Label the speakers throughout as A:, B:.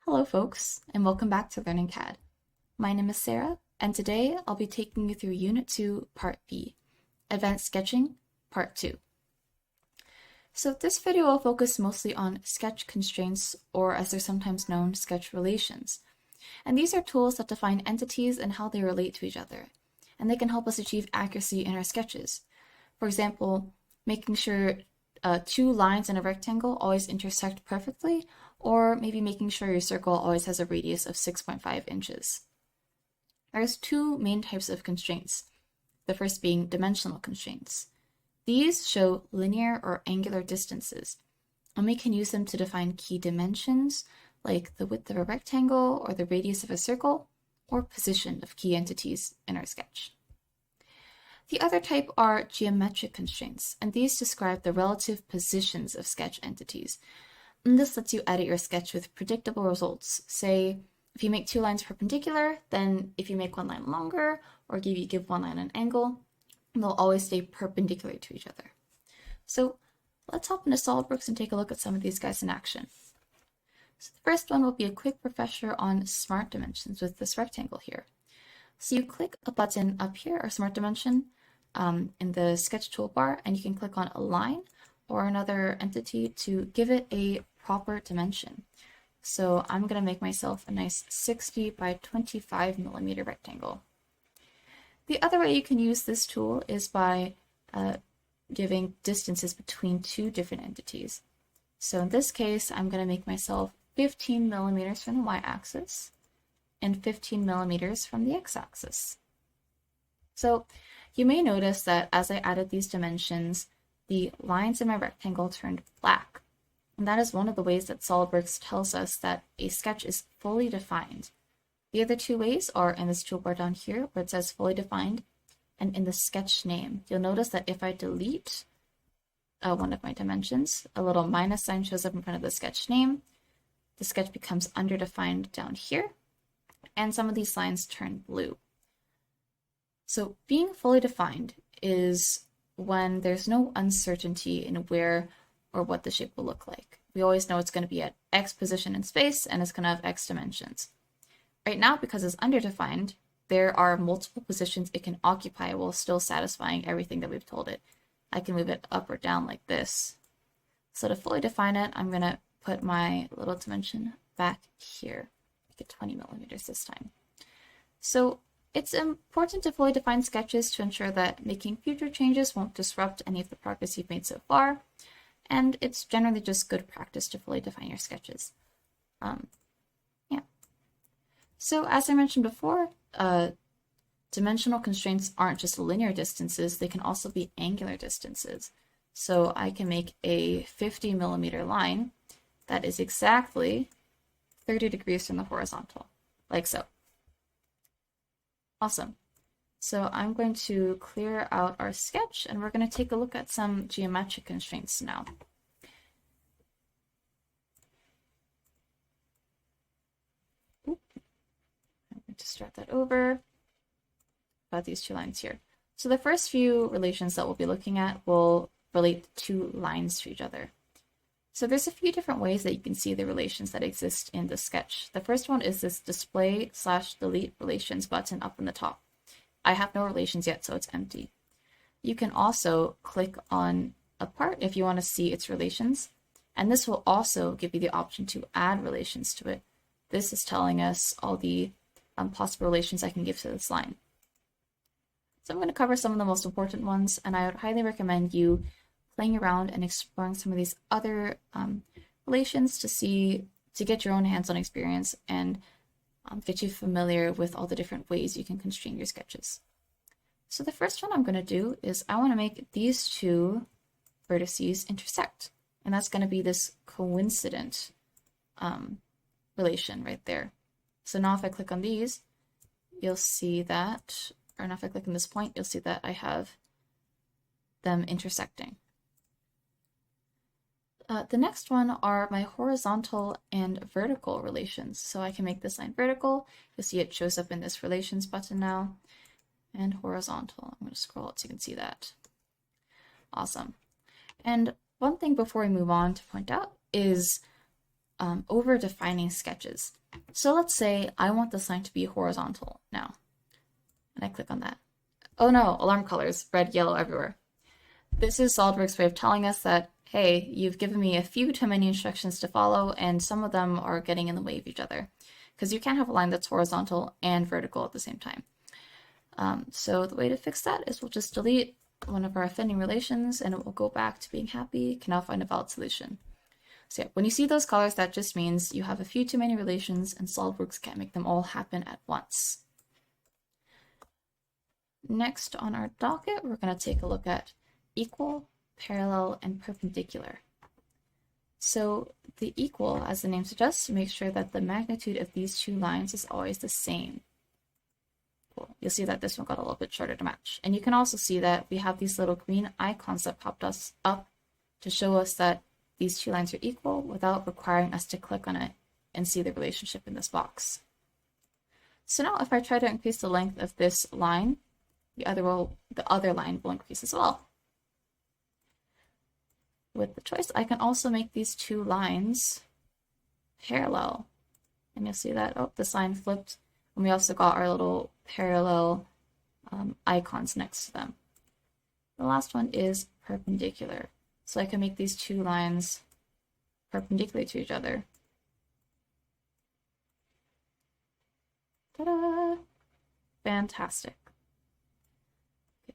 A: Hello folks, and welcome back to Learning CAD. My name is Sarah, and today I'll be taking you through Unit 2, Part B, Advanced Sketching, Part 2. So this video will focus mostly on sketch constraints, or as they're sometimes known, sketch relations. And these are tools that define entities and how they relate to each other, and they can help us achieve accuracy in our sketches. For example, making sure two lines in a rectangle always intersect perfectly, or maybe making sure your circle always has a radius of 6.5 inches. There's two main types of constraints, the first being dimensional constraints. These show linear or angular distances, and we can use them to define key dimensions, like the width of a rectangle or the radius of a circle, or position of key entities in our sketch. The other type are geometric constraints, and these describe the relative positions of sketch entities. And this lets you edit your sketch with predictable results. Say, if you make two lines perpendicular, then if you make one line longer, or give one line an angle, they'll always stay perpendicular to each other. So let's hop into SOLIDWORKS and take a look at some of these guys in action. So the first one will be a quick refresher on smart dimensions with this rectangle here. So you click a button up here, or smart dimension, in the sketch toolbar, and you can click on align or another entity to give it a proper dimension. So I'm going to make myself a nice 60 by 25 millimeter rectangle. The other way you can use this tool is by giving distances between two different entities. So in this case, I'm going to make myself 15 millimeters from the y-axis and 15 millimeters from the x-axis. So you may notice that as I added these dimensions, the lines in my rectangle turned black. And that is one of the ways that SOLIDWORKS tells us that a sketch is fully defined. The other two ways are in this toolbar down here where it says fully defined, and in the sketch name. You'll notice that if I delete one of my dimensions, a little minus sign shows up in front of the sketch name. The sketch becomes underdefined down here, and some of these lines turn blue. So being fully defined is when there's no uncertainty in where or what the shape will look like. We always know it's going to be at X position in space and it's going to have X dimensions. Right now, because it's underdefined, there are multiple positions it can occupy while still satisfying everything that we've told it. I can move it up or down like this. So to fully define it, I'm going to put my little dimension back here, make it 20 millimeters this time. So it's important to fully define sketches to ensure that making future changes won't disrupt any of the progress you've made so far, and it's generally just good practice to fully define your sketches. So as I mentioned before, dimensional constraints aren't just linear distances, they can also be angular distances. So I can make a 50 millimeter line that is exactly 30 degrees from the horizontal, like so. Awesome. So I'm going to clear out our sketch and we're going to take a look at some geometric constraints now. I'm going to start that over about these two lines here. So the first few relations that we'll be looking at will relate two lines to each other. So there's a few different ways that you can see the relations that exist in the sketch. The first one is this display/delete relations button up in the top. I have no relations yet, so it's empty. You can also click on a part if you want to see its relations, and this will also give you the option to add relations to it. This is telling us all the possible relations I can give to this line. So I'm going to cover some of the most important ones, and I would highly recommend you playing around and exploring some of these other relations to get your own hands-on experience and get you familiar with all the different ways you can constrain your sketches. So the first one I'm going to do is I want to make these two vertices intersect, and that's going to be this coincident relation right there. So now if I click on these, you'll see that, or now if I click on this point, you'll see that I have them intersecting. The next one are my horizontal and vertical relations. So I can make this line vertical. You'll see it shows up in this relations button now. And horizontal. I'm going to scroll it so you can see that. Awesome. And one thing before we move on to point out is over defining sketches. So let's say I want this line to be horizontal now, and I click on that. Oh no, alarm colors, red, yellow everywhere. This is SOLIDWORKS' way of telling us that, hey, you've given me a few too many instructions to follow, and some of them are getting in the way of each other. Because you can't have a line that's horizontal and vertical at the same time. So the way to fix that is we'll just delete one of our offending relations, and it will go back to being happy. You can now find a valid solution. So yeah, when you see those colors, that just means you have a few too many relations, and SOLIDWORKS can't make them all happen at once. Next on our docket, we're going to take a look at equal, parallel, and perpendicular. So the equal, as the name suggests, makes sure that the magnitude of these two lines is always the same. Cool. You'll see that this one got a little bit shorter to match. And you can also see that we have these little green icons that popped us up to show us that these two lines are equal without requiring us to click on it and see the relationship in this box. So now if I try to increase the length of this line, the other line will increase as well. With the choice, I can also make these two lines parallel. And you'll see that, oh, this line flipped. And we also got our little parallel icons next to them. The last one is perpendicular. So I can make these two lines perpendicular to each other. Ta-da! Fantastic.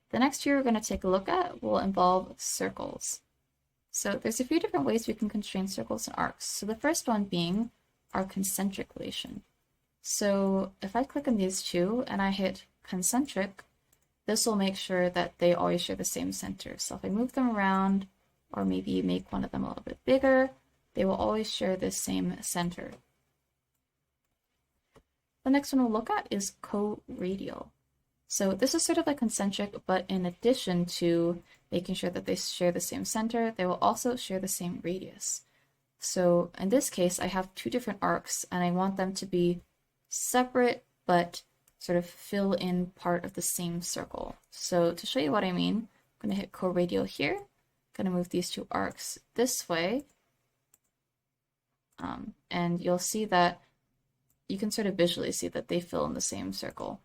A: The next two we're going to take a look at will involve circles. So there's a few different ways we can constrain circles and arcs. So the first one being our concentric relation. So if I click on these two and I hit concentric, this will make sure that they always share the same center. So if I move them around, or maybe make one of them a little bit bigger, they will always share the same center. The next one we'll look at is co-radial. So this is sort of like concentric, but in addition to making sure that they share the same center, they will also share the same radius. So in this case, I have two different arcs, and I want them to be separate, but sort of fill in part of the same circle. So to show you what I mean, I'm going to hit co-radial here. I'm going to move these two arcs this way. And you'll see that you can sort of visually see that they fill in the same circle.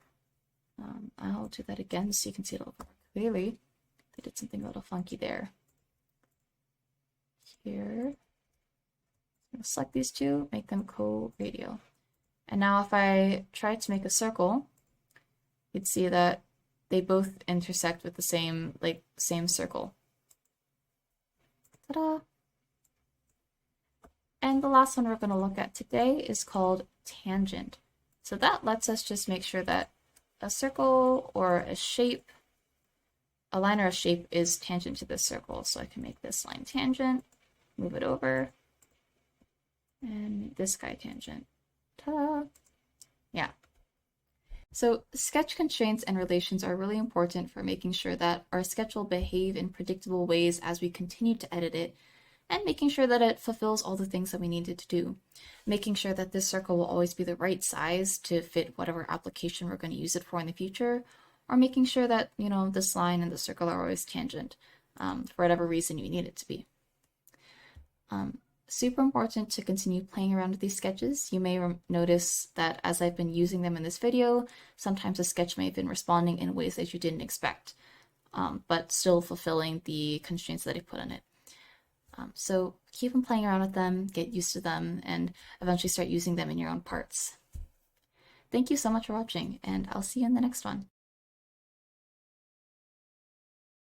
A: I'll do that again so you can see it a little more clearly. They did something a little funky there. Here, I'm going to select these two, make them co-radial. And now if I try to make a circle, you'd see that they both intersect with the same circle. Ta-da! And the last one we're going to look at today is called tangent. So that lets us just make sure that a circle or a shape, a line or a shape is tangent to this circle. So I can make this line tangent, move it over, and this guy tangent. Ta-da! Yeah. So sketch constraints and relations are really important for making sure that our sketch will behave in predictable ways as we continue to edit it, and making sure that it fulfills all the things that we needed to do. Making sure that this circle will always be the right size to fit whatever application we're going to use it for in the future, or making sure that, you know, this line and the circle are always tangent for whatever reason you need it to be. Super important to continue playing around with these sketches. You may notice that as I've been using them in this video, sometimes the sketch may have been responding in ways that you didn't expect, but still fulfilling the constraints that I put in it. So keep on playing around with them, get used to them, and eventually start using them in your own parts. Thank you so much for watching, and I'll see you in the next one.